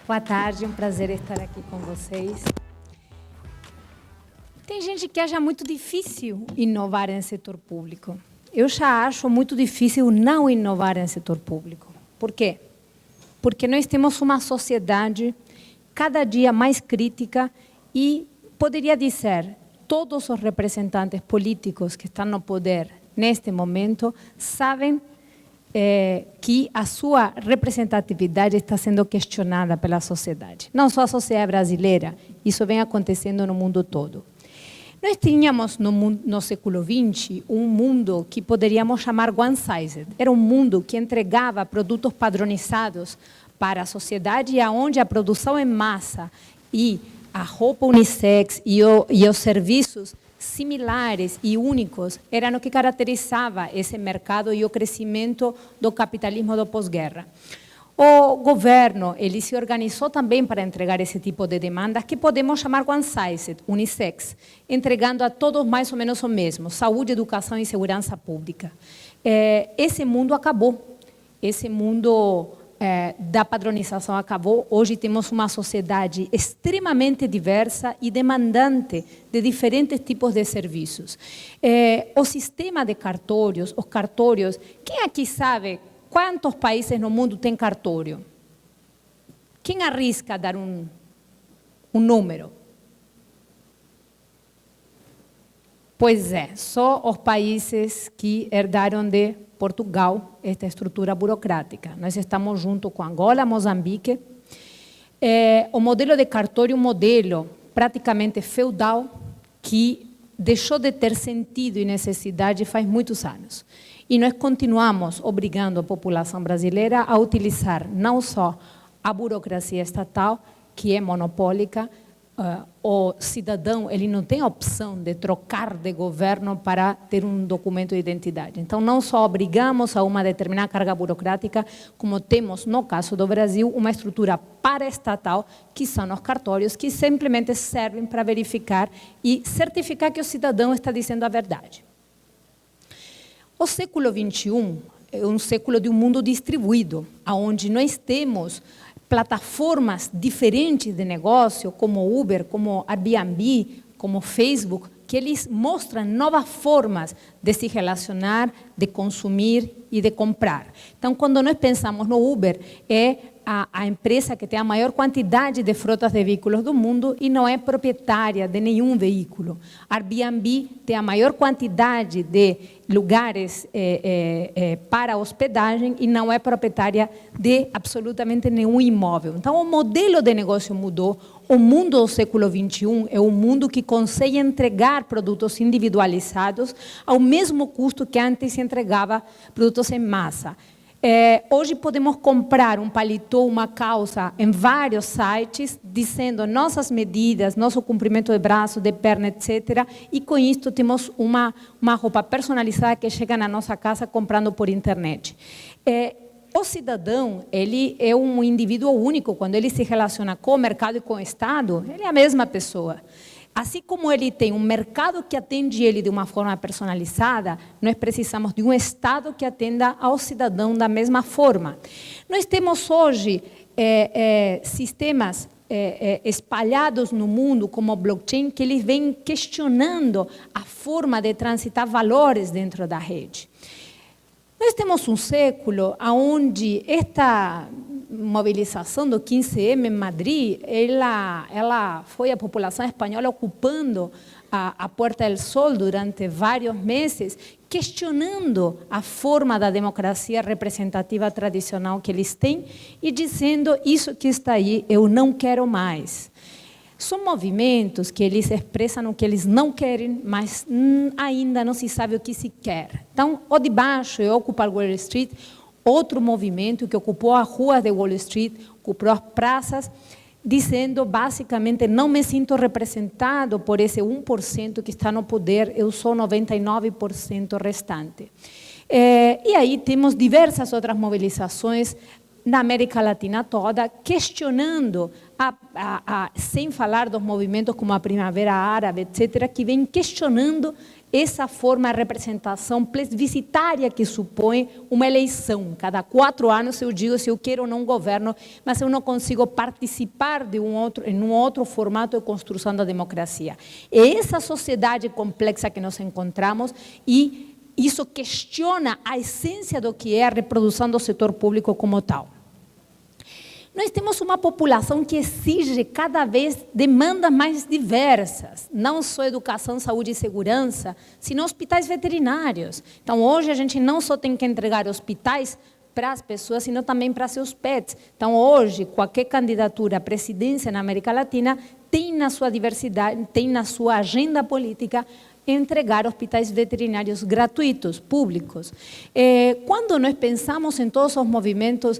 Boa tarde, um prazer estar aqui com vocês. Tem gente que acha muito difícil inovar em setor público. Eu já acho muito difícil não inovar em setor público. Por quê? Porque nós temos uma sociedade cada dia mais crítica e, poderia dizer, todos os representantes políticos que estão no poder neste momento sabem que a sua representatividade está sendo questionada pela sociedade. Não só a sociedade brasileira, isso vem acontecendo no mundo todo. Nós tínhamos no século XX um mundo que poderíamos chamar one-sized. Era um mundo que entregava produtos padronizados para a sociedade e onde a produção em massa e a roupa unissex e os serviços similares e únicos eram o que caracterizava esse mercado e o crescimento do capitalismo do pós-guerra. O governo ele se organizou também para entregar esse tipo de demandas que podemos chamar one-sized, unissex, entregando a todos mais ou menos o mesmo, saúde, educação e segurança pública. Esse mundo acabou, esse mundo da padronização acabou. Hoje temos uma sociedade extremamente diversa e demandante de diferentes tipos de serviços. O sistema de cartórios, os cartórios, quem aqui sabe quantos países no mundo tem cartório? Quem arrisca dar um número? Pois é, só os países que herdaram de Portugal esta estrutura burocrática. Nós estamos junto com Angola, Moçambique. O modelo de cartório é um modelo praticamente feudal que deixou de ter sentido e necessidade faz muitos anos. E nós continuamos obrigando a população brasileira a utilizar não só a burocracia estatal, que é monopólica, o cidadão ele não tem a opção de trocar de governo para ter um documento de identidade. Então, não só obrigamos a uma determinada carga burocrática, como temos, no caso do Brasil, uma estrutura paraestatal, que são os cartórios, que simplesmente servem para verificar e certificar que o cidadão está dizendo a verdade. O século XXI é um século de um mundo distribuído, onde nós temos plataformas diferentes de negócio, como Uber, como Airbnb, como Facebook, que eles mostram novas formas de se relacionar, de consumir e de comprar. Então, quando nós pensamos no Uber, é a empresa que tem a maior quantidade de frotas de veículos do mundo e não é proprietária de nenhum veículo. Airbnb tem a maior quantidade de lugares para hospedagem e não é proprietária de absolutamente nenhum imóvel. Então, o modelo de negócio mudou. O mundo do século XXI é um mundo que consegue entregar produtos individualizados ao mesmo custo que antes se entregava produtos em massa. Hoje podemos comprar um paletó, uma calça em vários sites, dizendo nossas medidas, nosso comprimento de braço, de perna, etc. E com isso temos uma roupa personalizada que chega na nossa casa comprando por internet. O cidadão, ele é um indivíduo único. Quando ele se relaciona com o mercado e com o Estado, ele é a mesma pessoa. Assim como ele tem um mercado que atende ele de uma forma personalizada, nós precisamos de um Estado que atenda ao cidadão da mesma forma. Nós temos hoje sistemas espalhados no mundo, como o blockchain, que eles vêm questionando a forma de transitar valores dentro da rede. Nós temos um século onde esta mobilização do 15M em Madrid, ela foi a população espanhola ocupando a Puerta del Sol durante vários meses, questionando a forma da democracia representativa tradicional que eles têm e dizendo isso que está aí, eu não quero mais. São movimentos que eles expressam o que eles não querem, mas ainda não se sabe o que se quer. Então, o de baixo é Occupy Wall Street, outro movimento que ocupou as ruas de Wall Street, ocupou as praças, dizendo basicamente, não me sinto representado por esse 1% que está no poder, eu sou 99% restante. E aí temos diversas outras mobilizações na América Latina toda, questionando, sem falar dos movimentos como a Primavera Árabe, etc., que vem questionando essa forma de representação plebiscitária que supõe uma eleição. Cada 4 anos eu digo se eu quero ou não governo, mas eu não consigo participar em um outro formato de construção da democracia. É essa sociedade complexa que nos encontramos e isso questiona a essência do que é a reprodução do setor público como tal. Nós temos uma população que exige cada vez demandas mais diversas, não só educação, saúde e segurança, sino hospitais veterinários. Então, hoje a gente não só tem que entregar hospitais para as pessoas, sino também para seus pets. Então, hoje, qualquer candidatura à presidência na América Latina tem na sua diversidade, tem na sua agenda política entregar hospitais veterinários gratuitos, públicos. Quando nós pensamos em todos os movimentos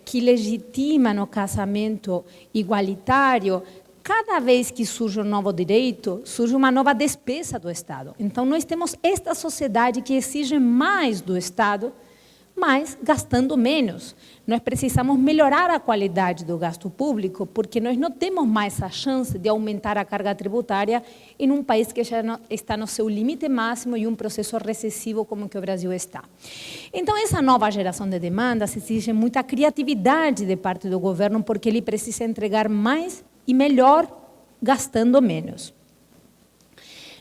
que legitimam o casamento igualitário, cada vez que surge um novo direito, surge uma nova despesa do Estado. Então, nós temos esta sociedade que exige mais do Estado, mas gastando menos. Nós precisamos melhorar a qualidade do gasto público, porque nós não temos mais a chance de aumentar a carga tributária em um país que já está no seu limite máximo e um processo recessivo como que o Brasil está. Então, essa nova geração de demandas exige muita criatividade de parte do governo, porque ele precisa entregar mais e melhor, gastando menos.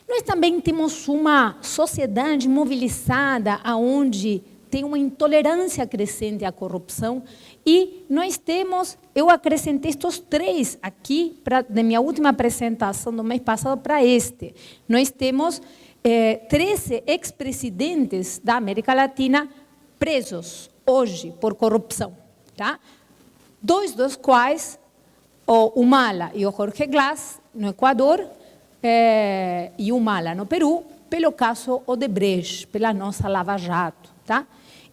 Nós também temos uma sociedade mobilizada onde tem uma intolerância crescente à corrupção e nós temos, eu acrescentei estes 3 aqui, da minha última apresentação do mês passado para este. Nós temos 13 ex-presidentes da América Latina presos hoje por corrupção, tá? 2 dos quais, o Humala e o Jorge Glass, no Equador, e o Humala no Peru, pelo caso Odebrecht, pela nossa Lava Jato, tá?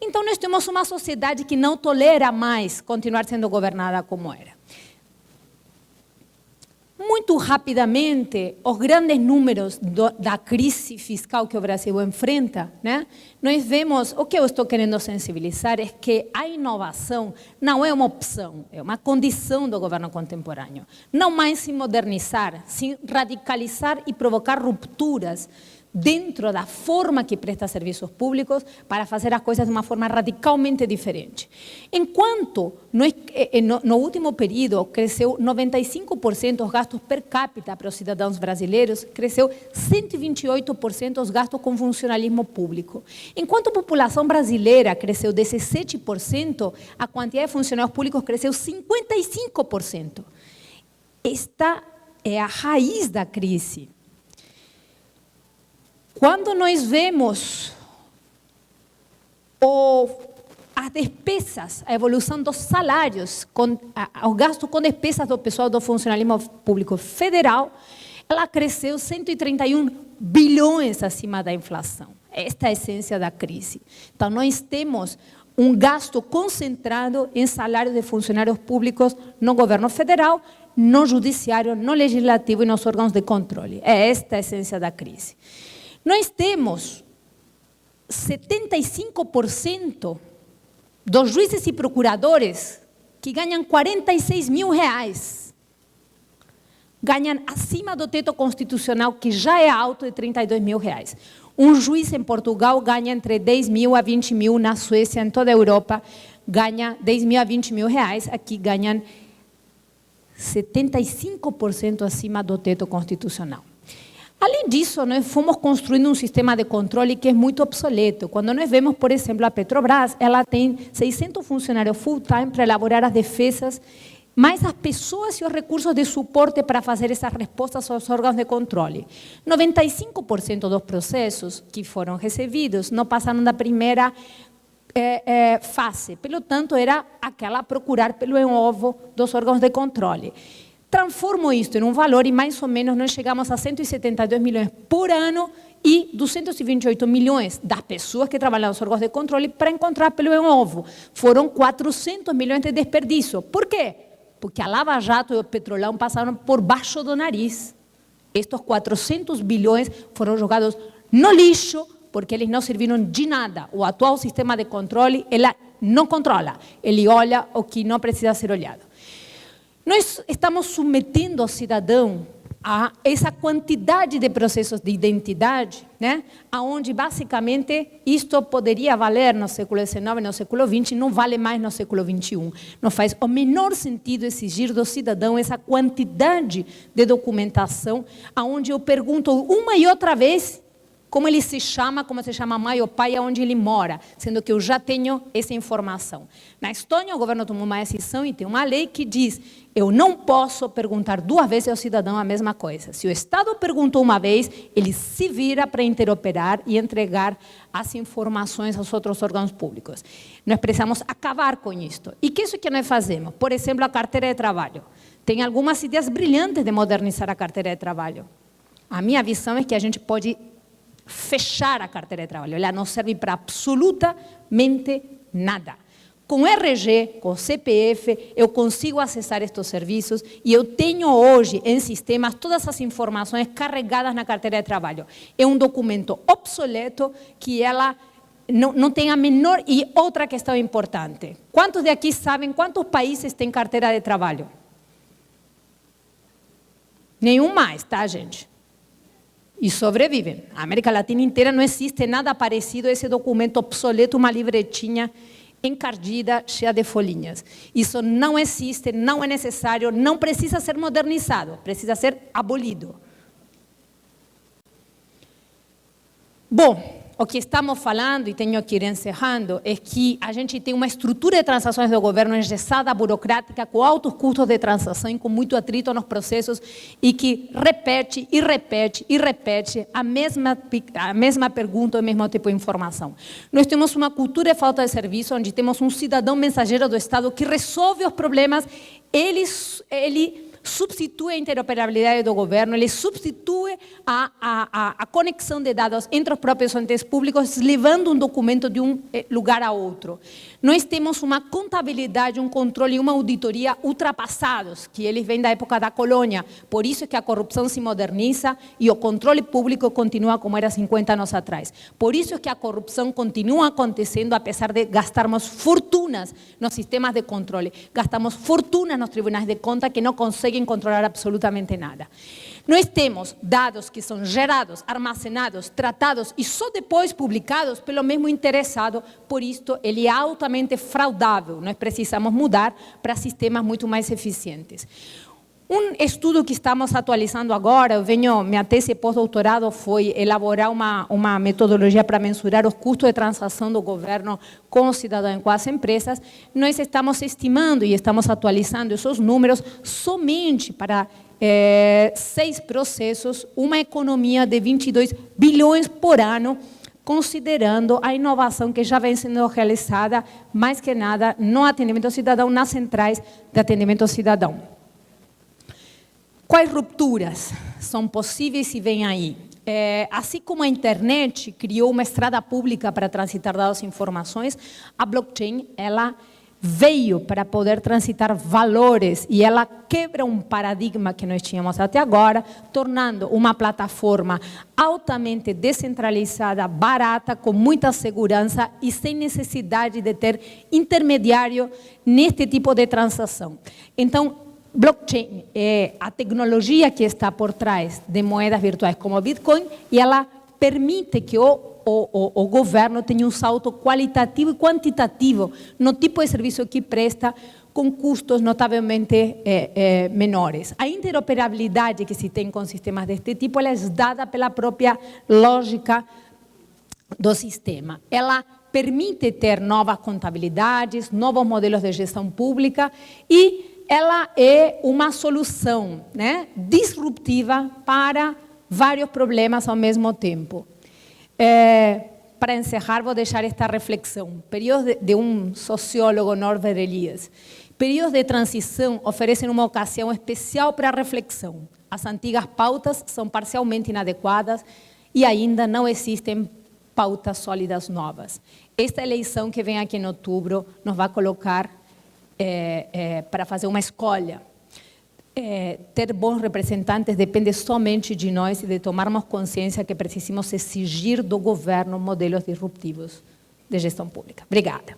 Então, nós temos uma sociedade que não tolera mais continuar sendo governada como era. Muito rapidamente, os grandes números da crise fiscal que o Brasil enfrenta, né? Nós vemos, o que eu estou querendo sensibilizar é que a inovação não é uma opção, é uma condição do governo contemporâneo. Não mais se modernizar, se radicalizar e provocar rupturas dentro da forma que presta serviços públicos para fazer as coisas de uma forma radicalmente diferente. Enquanto no último período cresceu 95% os gastos per capita para os cidadãos brasileiros, cresceu 128% os gastos com funcionalismo público. Enquanto a população brasileira cresceu 17%, a quantidade de funcionários públicos cresceu 55%. Esta é a raiz da crise. Quando nós vemos as despesas, a evolução dos salários, o gasto com despesas do pessoal do funcionalismo público federal, ela cresceu 131 bilhões acima da inflação. Esta é a essência da crise. Então, nós temos um gasto concentrado em salários de funcionários públicos no governo federal, no judiciário, no legislativo e nos órgãos de controle. É esta a essência da crise. Nós temos 75% dos juízes e procuradores que ganham R$46 mil. Ganham acima do teto constitucional, que já é alto, de R$32 mil. Um juiz em Portugal ganha entre 10 mil a 20 mil, na Suécia, em toda a Europa, ganha 10 mil a 20 mil reais, aqui ganham 75% acima do teto constitucional. Além disso, nós fomos construindo um sistema de controle que é muito obsoleto. Quando nós vemos, por exemplo, a Petrobras, ela tem 600 funcionários full-time para elaborar as defesas, mais as pessoas e os recursos de suporte para fazer essas respostas aos órgãos de controle. 95% dos processos que foram recebidos não passaram da primeira fase. Pelo tanto, era aquela procurar pelo ovo dos órgãos de controle. Transformo isto em um valor e mais ou menos nós chegamos a 172 milhões por ano e 228 milhões das pessoas que trabalham nos órgãos de controle para encontrar pelo em ovo. Foram 400 milhões de desperdício. Por quê? Porque a Lava Jato e o Petrolão passaram por baixo do nariz. Estes 400 bilhões foram jogados no lixo porque eles não serviram de nada. O atual sistema de controle, ela não controla. Ele olha o que não precisa ser olhado. Nós estamos submetendo o cidadão essa quantidade de processos de identidade, né, onde basicamente isto poderia valer no século XIX, no século XX, não vale mais no século XXI. Não faz o menor sentido exigir do cidadão essa quantidade de documentação, onde eu pergunto uma e outra vez como ele se chama, como se chama a mãe ou pai, aonde ele mora, sendo que eu já tenho essa informação. Na Estônia, o governo tomou uma decisão e tem uma lei que diz: eu não posso perguntar 2 vezes ao cidadão a mesma coisa. Se o Estado perguntou uma vez, ele se vira para interoperar e entregar as informações aos outros órgãos públicos. Nós precisamos acabar com isto. E que é isso que nós fazemos? Por exemplo, a carteira de trabalho. Tem algumas ideias brilhantes de modernizar a carteira de trabalho. A minha visão é que a gente pode fechar a carteira de trabalho. Ela não serve para absolutamente nada. Com RG, com CPF, eu consigo acessar estes serviços e eu tenho hoje em sistemas todas as informações carregadas na carteira de trabalho. É um documento obsoleto que ela não tem a menor... E outra questão importante. Quantos de aqui sabem quantos países têm carteira de trabalho? Nenhum mais, tá, gente? E sobrevivem. A América Latina inteira não existe nada parecido a esse documento obsoleto, uma livretinha encardida, cheia de folhinhas. Isso não existe, não é necessário, não precisa ser modernizado, precisa ser abolido. Bom, o que estamos falando, e tenho que ir encerrando, é que a gente tem uma estrutura de transações do governo engessada, burocrática, com altos custos de transação e com muito atrito nos processos, e que repete e repete e repete a mesma pergunta, o mesmo tipo de informação. Nós temos uma cultura de falta de serviço, onde temos um cidadão mensageiro do Estado que resolve os problemas, ele substitui a interoperabilidade do governo, ele substitui a conexão de dados entre os próprios entes públicos, levando um documento de um lugar a outro. Nós temos uma contabilidade, um controle e uma auditoria ultrapassados, que eles vêm da época da colônia. Por isso é que a corrupção se moderniza e o controle público continua como era 50 anos atrás. Por isso é que a corrupção continua acontecendo, apesar de gastarmos fortunas nos sistemas de controle. Gastamos fortunas nos tribunais de contas que não conseguem controlar absolutamente nada. Nós temos dados que são gerados, armazenados, tratados e só depois publicados pelo mesmo interessado, por isso ele é altamente fraudável. Nós precisamos mudar para sistemas muito mais eficientes. Um estudo que estamos atualizando agora, minha tese pós-doutorado foi elaborar uma metodologia para mensurar os custos de transação do governo com o cidadão com as empresas. Nós estamos estimando e estamos atualizando esses números somente para 6 processos, uma economia de 22 bilhões por ano, considerando a inovação que já vem sendo realizada, mais que nada, no atendimento ao cidadão, nas centrais de atendimento ao cidadão. Quais rupturas são possíveis e vêm aí? Assim como a internet criou uma estrada pública para transitar dados e informações, a blockchain ela veio para poder transitar valores e ela quebra um paradigma que nós tínhamos até agora, tornando uma plataforma altamente descentralizada, barata, com muita segurança e sem necessidade de ter intermediário neste tipo de transação. Então, blockchain é a tecnologia que está por trás de moedas virtuais como o Bitcoin e ela permite que o governo tenha um salto qualitativo e quantitativo no tipo de serviço que presta com custos notavelmente menores. A interoperabilidade que se tem com sistemas deste tipo ela é dada pela própria lógica do sistema. Ela permite ter novas contabilidades, novos modelos de gestão pública e ela é uma solução, né, disruptiva para vários problemas ao mesmo tempo. Para encerrar, vou deixar esta reflexão. Períodos de um sociólogo, Norbert Elias. Períodos de transição oferecem uma ocasião especial para a reflexão. As antigas pautas são parcialmente inadequadas e ainda não existem pautas sólidas novas. Esta eleição que vem aqui em outubro nos vai colocar para fazer uma escolha. Ter bons representantes depende somente de nós e de tomarmos consciência que precisamos exigir do governo modelos disruptivos de gestão pública. Obrigada.